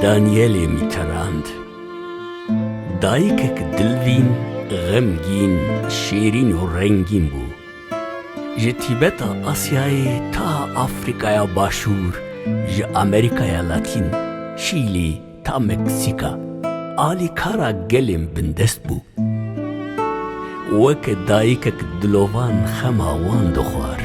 دانیل میتراند دایکک دلوین غمگین شیرین و رنگین بو ج تیبت آسیای تا افریقای باشور ج امریکای لاتین شیلی تا مکسیکا آلی کارا گلیم بندست بو وک دایکک دلوان خماوان دخوار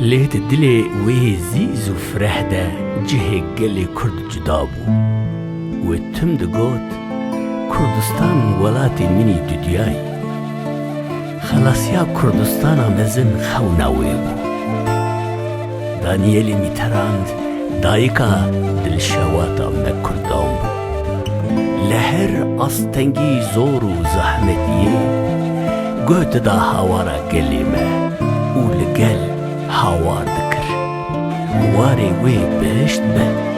ليت دلي ويزيز وفرهدة جهة قلي كرد جدابو وتم دقوت كردستان ولاتي مني ددياي خلاص يا كردستان مزن خوناويبو دانيالي ميتراند دايكا دل شواتا مكردام لهر أستنجي زورو زحمتيه قوت دا هاورا قليمة ولقل هاوار دکر واری وی بهشت به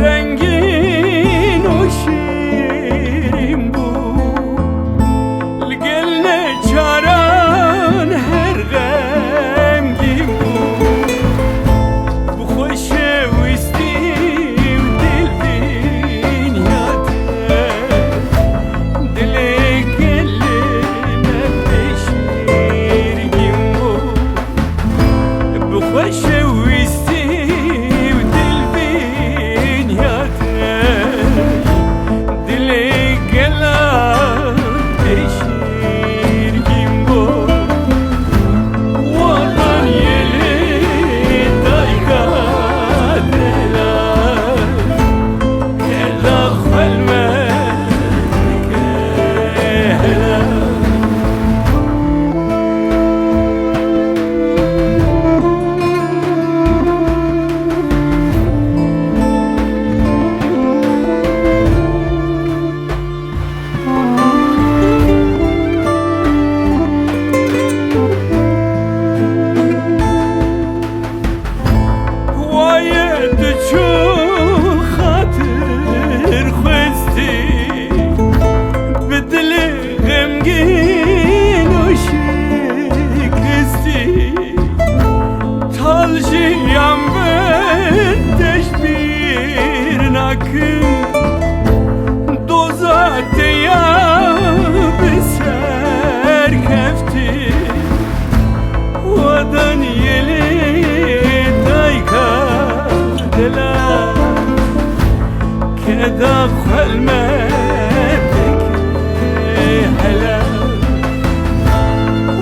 رنگین و شیرین بود لگل چاران هر غمگین بود بخوش ویستیم دل بین یاده دل گل نبشیرگین بود بخوش دخل مبدك هلا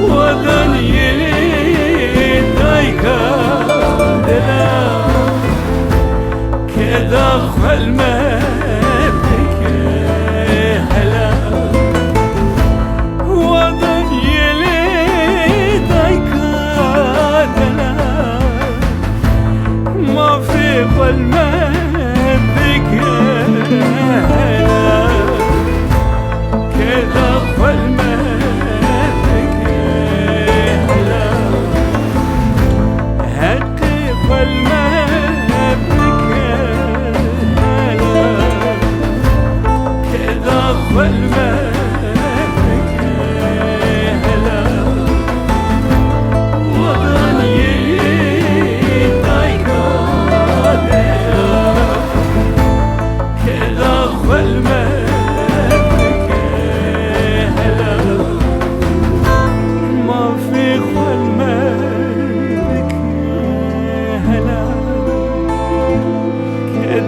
ودنيلي دايكا دلا كدخل مبدك هلا ودنيلي دايكا دلا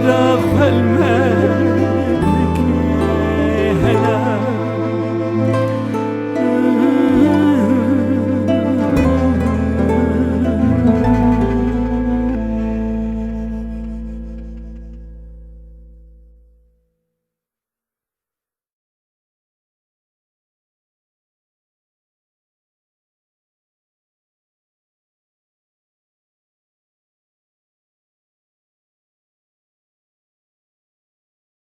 داخل